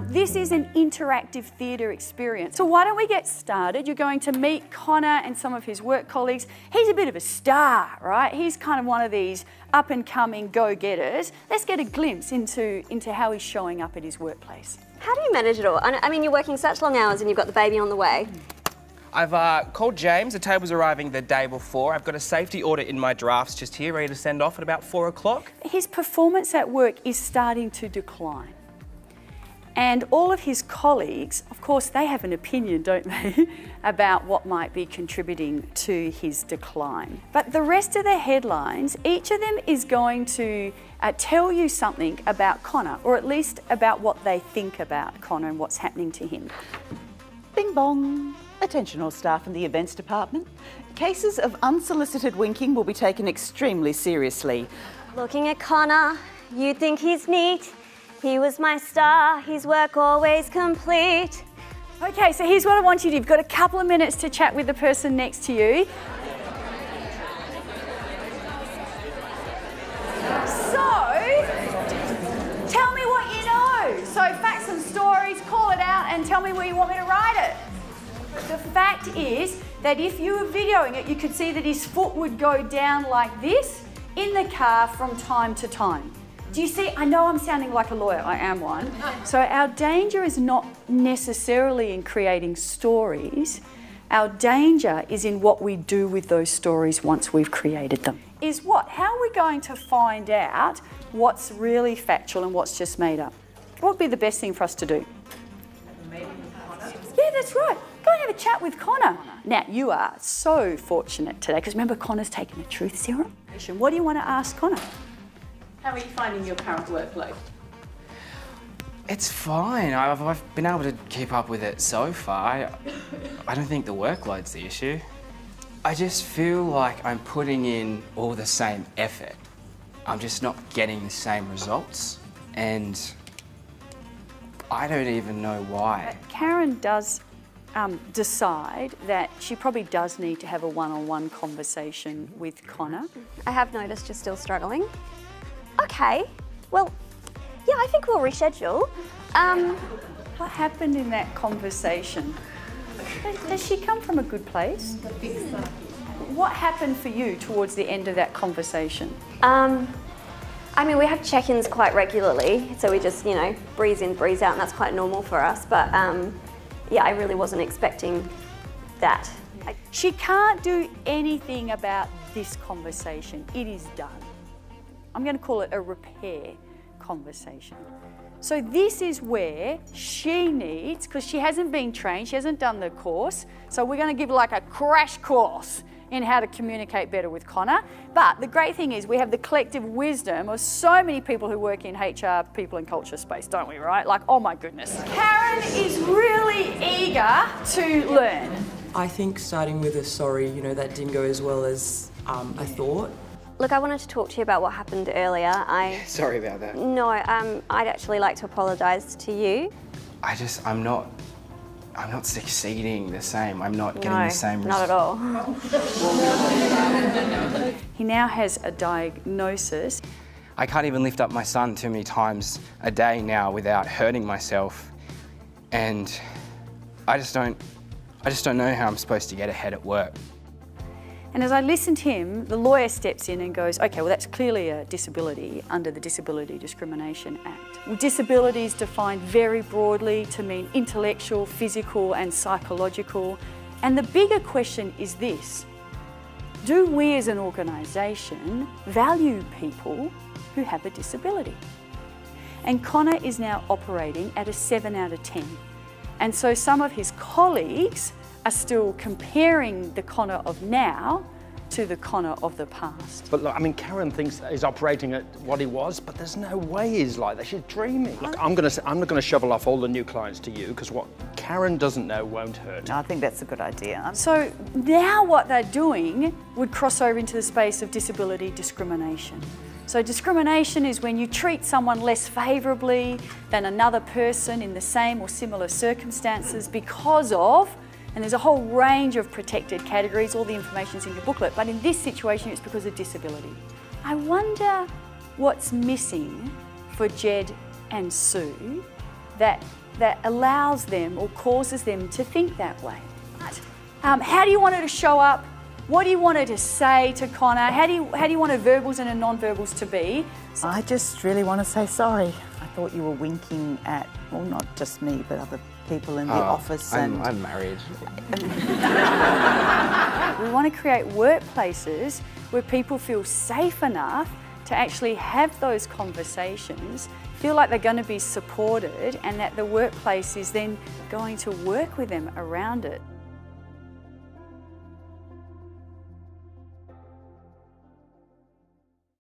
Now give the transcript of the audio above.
This is an interactive theatre experience. So why don't we get started? You're going to meet Connor and some of his work colleagues. He's a bit of a star, right? He's kind of one of these up-and-coming go-getters. Let's get a glimpse into how he's showing up at his workplace. How do you manage it all? I mean, you're working such long hours and you've got the baby on the way. I've called James. The table's arriving the day before. I've got a safety audit in my drafts just here, ready to send off at about 4 o'clock. His performance at work is starting to decline. And all of his colleagues, of course, they have an opinion, don't they, about what might be contributing to his decline. But the rest of the headlines, each of them is going to tell you something about Connor, or at least about what they think about Connor and what's happening to him. Bing bong. Attention all staff in the events department. Cases of unsolicited winking will be taken extremely seriously. Looking at Connor, you think he's neat. He was my star, his work always complete. Okay, so here's what I want you to do. You've got a couple of minutes to chat with the person next to you. So, tell me what you know. So facts and stories, call it out and tell me where you want me to write it. The fact is that if you were videoing it, you could see that his foot would go down like this in the car from time to time. Do you see? I know I'm sounding like a lawyer, I am one. So our danger is not necessarily in creating stories. Our danger is in what we do with those stories once we've created them. Is what? How are we going to find out what's really factual and what's just made up? What would be the best thing for us to do? Have a meeting with Connor? Yeah, that's right. Go and have a chat with Connor. Now, you are so fortunate today, because remember, Connor's taken a truth serum. What do you want to ask Connor? How are you finding your current workload? It's fine. I've been able to keep up with it so far. I don't think the workload's the issue. I just feel like I'm putting in all the same effort. I'm just not getting the same results, and I don't even know why. Karen does decide that she probably does need to have a one-on-one conversation with Connor. I have noticed you're still struggling. Okay, well, yeah, I think we'll reschedule. What happened in that conversation? Does she come from a good place? What happened for you towards the end of that conversation? I mean, we have check-ins quite regularly, so we just, you know, breeze in, breeze out, and that's quite normal for us. But yeah, I really wasn't expecting that. She can't do anything about this conversation. It is done. I'm going to call it a repair conversation. So this is where she needs, because she hasn't been trained, she hasn't done the course, so we're going to give her like a crash course in how to communicate better with Connor. But the great thing is we have the collective wisdom of so many people who work in HR, people and culture space, don't we, right? Like, oh my goodness. Karen is really eager to learn. I think starting with a sorry, you know, that didn't go as well as I thought. Look, I wanted to talk to you about what happened earlier. Sorry about that. No, I'd actually like to apologise to you. I'm not succeeding the same. I'm not getting the same not at all. He now has a diagnosis. I can't even lift up my son too many times a day now without hurting myself. And I just don't know how I'm supposed to get ahead at work. And as I listen to him, the lawyer steps in and goes, okay, well, that's clearly a disability under the Disability Discrimination Act. Well, disability is defined very broadly to mean intellectual, physical and psychological. And the bigger question is this: do we as an organisation value people who have a disability? And Connor is now operating at a 7 out of 10. And so some of his colleagues are still comparing the Connor of now to the Connor of the past. But look, I mean, Karen thinks he's operating at what he was, but there's no way he's like that. She's dreaming. Look, I'm not going to shovel off all the new clients to you, because what Karen doesn't know won't hurt. No, I think that's a good idea. So now what they're doing would cross over into the space of disability discrimination. So discrimination is when you treat someone less favourably than another person in the same or similar circumstances because of, and there's a whole range of protected categories, all the information's in your booklet, but in this situation it's because of disability. I wonder what's missing for Jed and Sue that that allows them or causes them to think that way. How do you want her to show up? What do you want her to say to Connor? How do you want her verbals and her non-verbals to be? I just really want to say sorry. I thought you were winking at, well, not just me, but other people in the office. I'm married. We want to create workplaces where people feel safe enough to actually have those conversations, feel like they're going to be supported, and that the workplace is then going to work with them around it.